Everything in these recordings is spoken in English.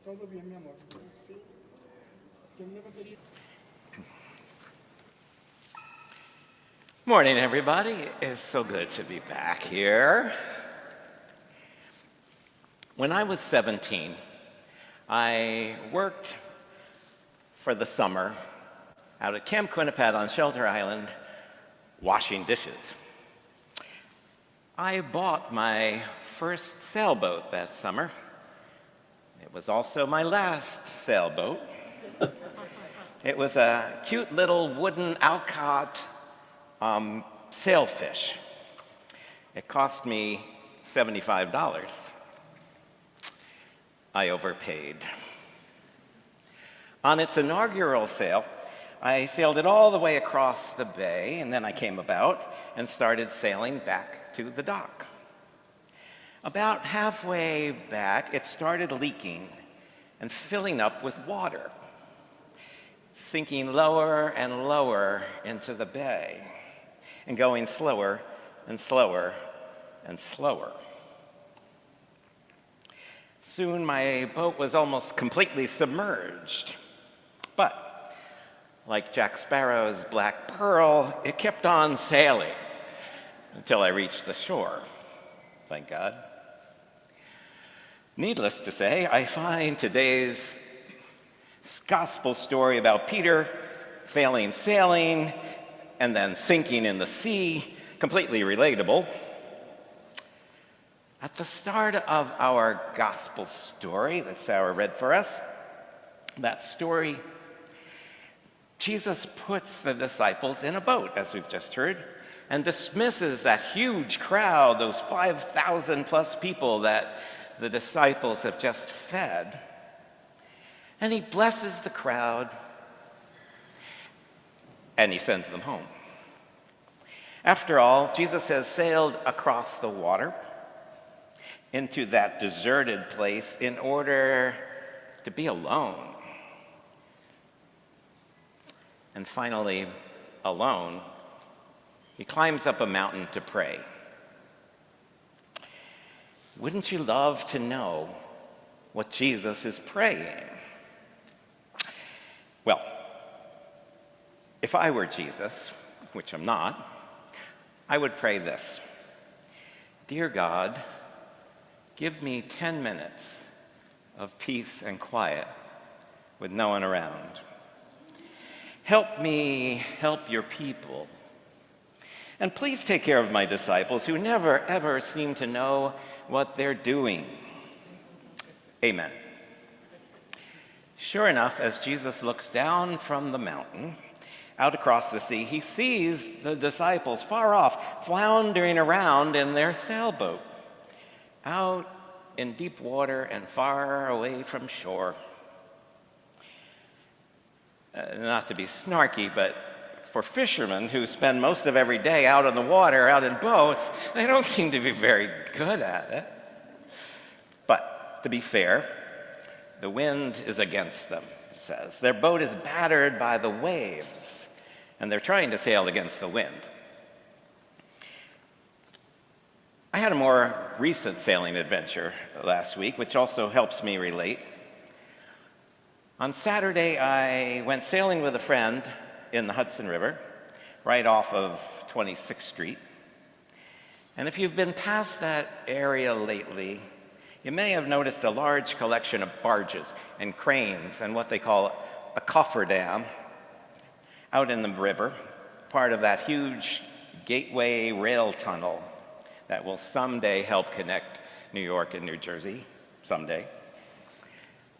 Todo bien, mi amor. Sí. Morning, everybody. It's so good to be back here. When I was 17, I worked for the summer out at Camp Quinnipiac on Shelter Island washing dishes. I bought my first sailboat that summer. It was also my last sailboat. It was a cute little wooden Alcott sailfish. It cost me $75. I overpaid. On its inaugural sail, I sailed it all the way across the bay, and then I came about and started sailing back to the dock. About halfway back, it started leaking and filling up with water, sinking lower and lower into the bay, and going slower and slower and slower. Soon my boat was almost completely submerged. But, like Jack Sparrow's black pearl, it kept on sailing until I reached the shore. Thank God. Needless to say, I find today's gospel story about Peter failing sailing and then sinking in the sea completely relatable. At the start of our gospel story that Sarah read for us, that story, Jesus puts the disciples in a boat, as we've just heard, and dismisses that huge crowd, those 5,000 plus people that the disciples have just fed. And he blesses the crowd, and he sends them home. After all, Jesus has sailed across the water into that deserted place in order to be alone. And finally, alone, he climbs up a mountain to pray. Wouldn't you love to know what Jesus is praying? Well, if I were Jesus, which I'm not, I would pray this: Dear God, give me 10 minutes of peace and quiet with no one around. Help me help your people. And please take care of my disciples who never, ever seem to know what they're doing. Amen. Sure enough, as Jesus looks down from the mountain, out across the sea, he sees the disciples far off, floundering around in their sailboat, out in deep water and far away from shore. Not to be snarky, but for fishermen who spend most of every day out on the water, out in boats, they don't seem to be very good at it. But to be fair, the wind is against them, it says. Their boat is battered by the waves, and they're trying to sail against the wind. I had a more recent sailing adventure last week, which also helps me relate. On Saturday, I went sailing with a friend in the Hudson River, right off of 26th Street. And if you've been past that area lately, you may have noticed a large collection of barges and cranes and what they call a cofferdam out in the river, part of that huge gateway rail tunnel that will someday help connect New York and New Jersey, someday.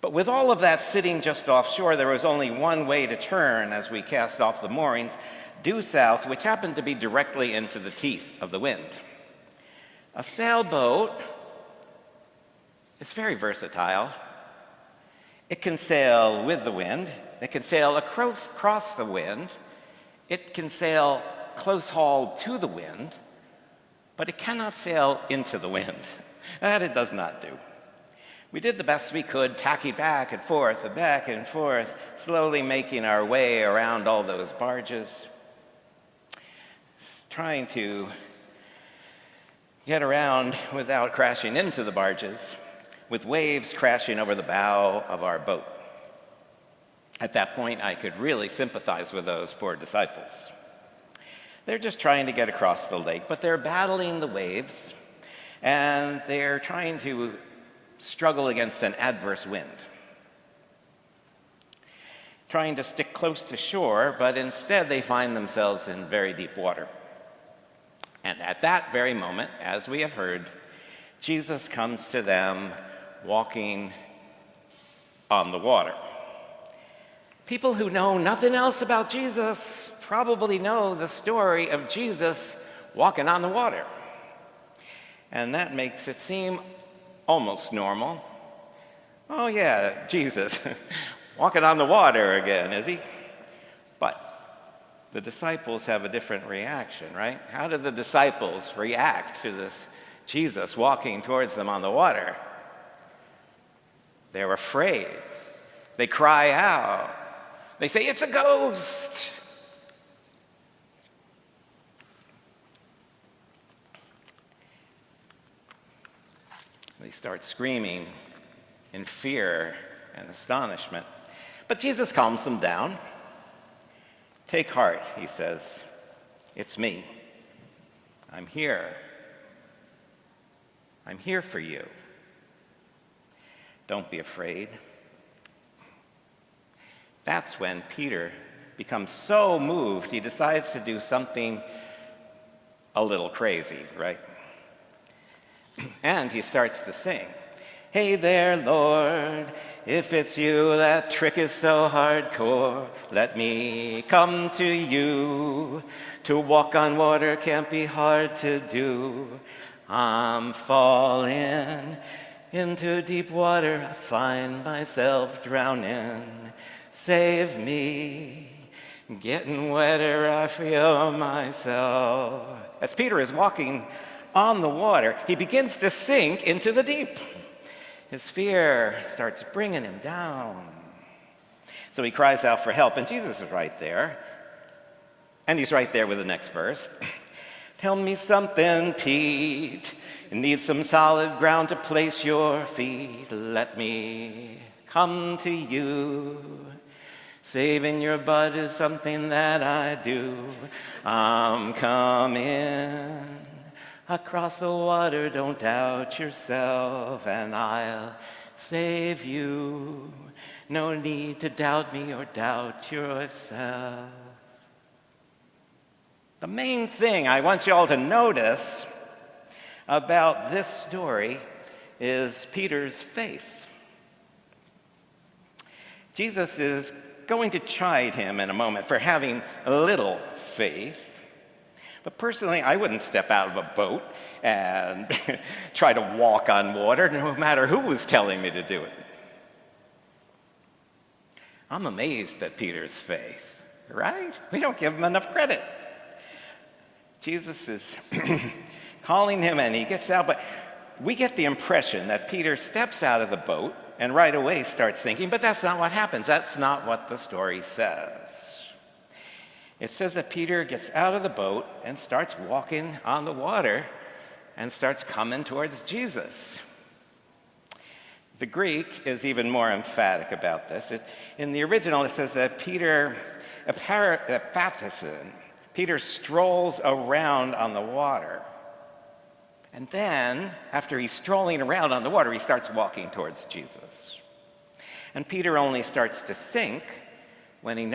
But with all of that sitting just offshore, there was only one way to turn as we cast off the moorings, due south, which happened to be directly into the teeth of the wind. A sailboat is very versatile. It can sail with the wind. It can sail across the wind. It can sail close hauled to the wind, but it cannot sail into the wind. That it does not do. We did the best we could, tacky back and forth, slowly making our way around all those barges, trying to get around without crashing into the barges. with waves crashing over the bow of our boat. At that point, I could really sympathize with those poor disciples. They're just trying to get across the lake, but they're battling the waves, and they're trying to struggle against an adverse wind. Trying to stick close to shore, but instead they find themselves in very deep water. And at that very moment, as we have heard, Jesus comes to them walking on the water. People who know nothing else about Jesus probably know the story of Jesus walking on the water. And that makes it seem almost normal. Oh yeah, Jesus, walking on the water again, is he? But the disciples have a different reaction, right? How do the disciples react to this Jesus walking towards them on the water? They're afraid. They cry out. They say, "It's a ghost!" They start screaming in fear and astonishment. But Jesus calms them down. "Take heart," he says. "It's me. I'm here. I'm here for you. Don't be afraid." That's when Peter becomes so moved, he decides to do something a little crazy, right? And he starts to sing. "Hey there, Lord, if it's you, that trick is so hardcore. Let me come to you. To walk on water can't be hard to do. I'm falling into deep water. I find myself drowning. Save me. Getting wetter, I feel myself." As Peter is walking on the water, he begins to sink into the deep. His fear starts bringing him down. So he cries out for help, and Jesus is right there. And he's right there with the next verse. "Tell me something, Pete. You need some solid ground to place your feet. Let me come to you. Saving your butt is something that I do. I'm coming across the water, don't doubt yourself, and I'll save you. No need to doubt me or doubt yourself." The main thing I want you all to notice about this story is Peter's faith. Jesus is going to chide him in a moment for having a little faith. But personally, I wouldn't step out of a boat and try to walk on water, no matter who was telling me to do it. I'm amazed at Peter's faith, right? We don't give him enough credit. Jesus is calling him and he gets out, but we get the impression that Peter steps out of the boat and right away starts sinking, but that's not what happens. That's not what the story says. It says that Peter gets out of the boat and starts walking on the water and starts coming towards Jesus. The Greek is even more emphatic about this. In the original, it says that Peter strolls around on the water. And then, after he's strolling around on the water, he starts walking towards Jesus. And Peter only starts to sink when he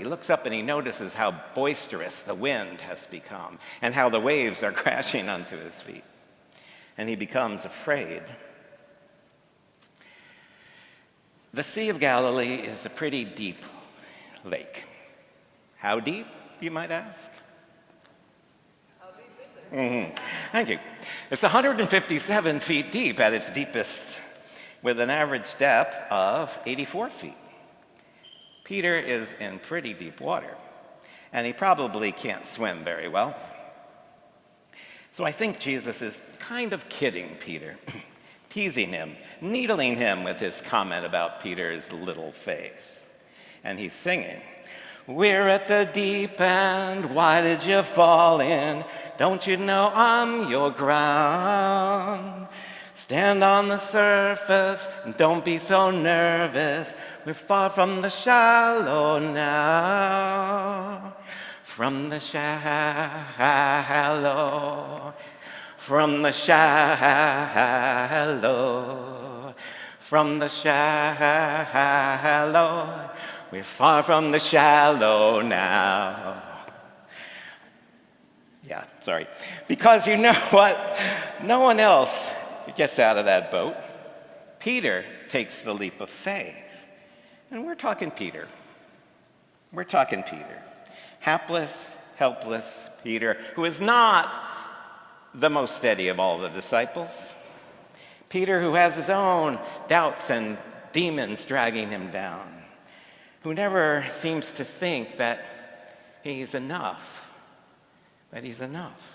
looks up and he notices how boisterous the wind has become and how the waves are crashing onto his feet. And he becomes afraid. The Sea of Galilee is a pretty deep lake. How deep, you might ask? Thank you. It's 157 feet deep at its deepest, with an average depth of 84 feet. Peter is in pretty deep water, and he probably can't swim very well. So I think Jesus is kind of kidding Peter, teasing him, needling him with his comment about Peter's little faith. And he's singing, "We're at the deep end, why did you fall in? Don't you know I'm your ground? Stand on the surface and don't be so nervous. We're far from the shallow now. From the shallow. From the shallow. From the shallow. We're far from the shallow now. Yeah, sorry. Because you know what? No one else gets out of that boat. Peter takes the leap of faith. And we're talking Peter. We're talking Peter. Hapless, helpless Peter, who is not the most steady of all the disciples. Peter, who has his own doubts and demons dragging him down. Who never seems to think that he's enough. That he's enough.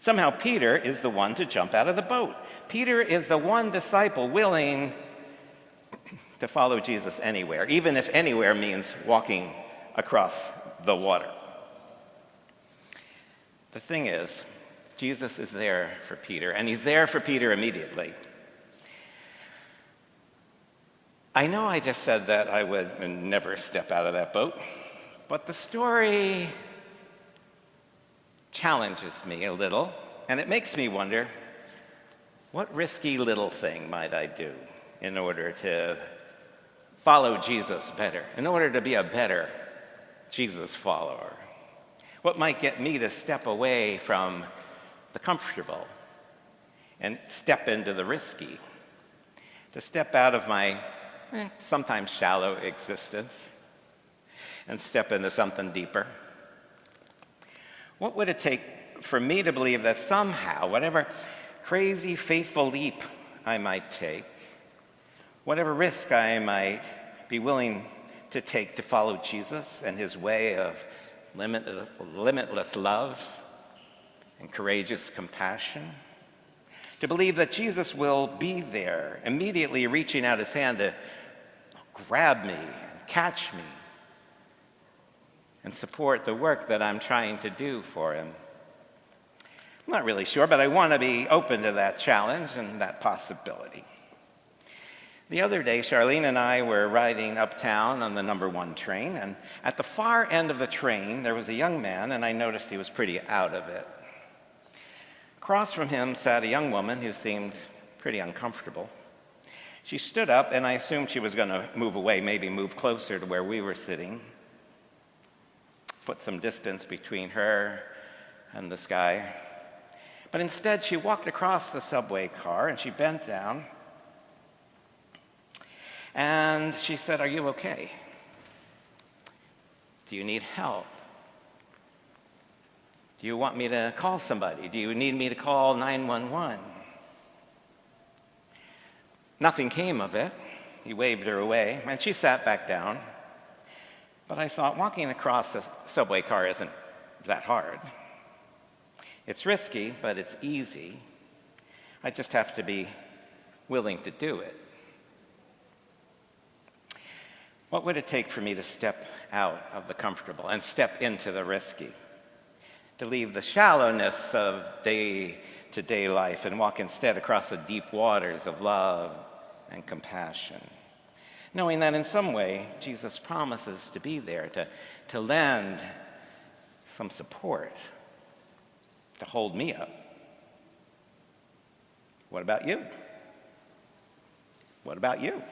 Somehow Peter is the one to jump out of the boat. Peter is the one disciple willing to follow Jesus anywhere, even if anywhere means walking across the water. The thing is, Jesus is there for Peter, and he's there for Peter immediately. I know I just said that I would never step out of that boat, but the story challenges me a little, and it makes me wonder, what risky little thing might I do in order to follow Jesus better, in order to be a better Jesus follower? What might get me to step away from the comfortable and step into the risky, to step out of my sometimes shallow existence and step into something deeper? What would it take for me to believe that somehow, whatever crazy faithful leap I might take, whatever risk I might be willing to take to follow Jesus and his way of limitless love and courageous compassion, to believe that Jesus will be there, immediately reaching out his hand to grab me and catch me and support the work that I'm trying to do for him? I'm not really sure, but I want to be open to that challenge and that possibility. The other day, Charlene and I were riding uptown on the number 1 train, and at the far end of the train, there was a young man, and I noticed he was pretty out of it. Across from him sat a young woman who seemed pretty uncomfortable. She stood up, and I assumed she was going to move away, maybe move closer to where we were sitting, put some distance between her and this guy. But instead, she walked across the subway car, and she bent down, and she said, "Are you okay? Do you need help? Do you want me to call somebody? Do you need me to call 911? Nothing came of it. He waved her away, and she sat back down. But I thought, walking across a subway car isn't that hard. It's risky, but it's easy. I just have to be willing to do it. What would it take for me to step out of the comfortable and step into the risky? To leave the shallowness of day-to-day life and walk instead across the deep waters of love and compassion, knowing that in some way Jesus promises to be there, to lend some support, to hold me up. What about you? What about you?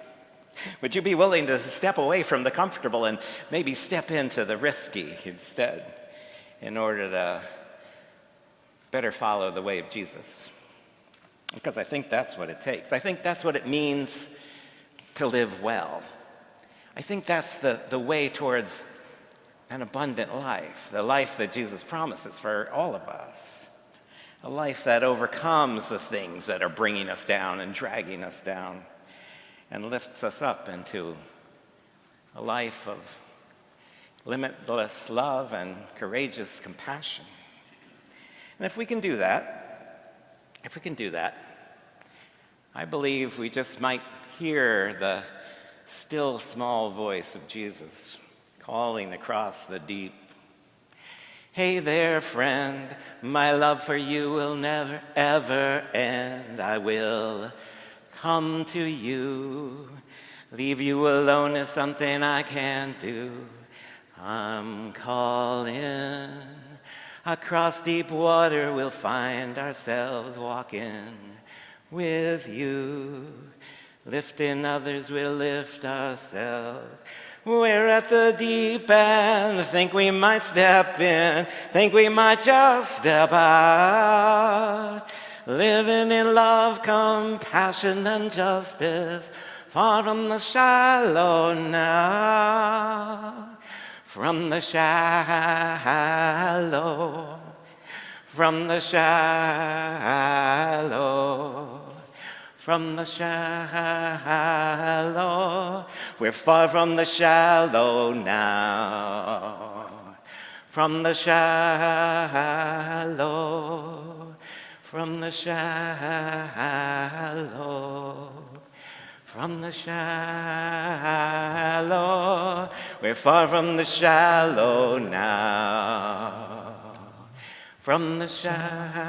Would you be willing to step away from the comfortable and maybe step into the risky instead in order to better follow the way of Jesus? Because I think that's what it takes. I think that's what it means to live well. I think that's the way towards an abundant life, the life that Jesus promises for all of us, a life that overcomes the things that are bringing us down and dragging us down and lifts us up into a life of limitless love and courageous compassion. And if we can do that, I believe we just might hear the still small voice of Jesus calling across the deep. Hey there, friend, my love for you will never, ever end. I will come to you. Leave you alone is something I can't do. I'm calling. Across deep water we'll find ourselves walking with you. Lifting others, we'll lift ourselves. We're at the deep end, think we might step in, think we might just step out. Living in love, compassion, and justice, far from the shallow now. From the shallow, from the shallow. From the shallow, we're far from the shallow now. From the shallow, from the shallow, from the shallow, we're far from the shallow now. From the shallow.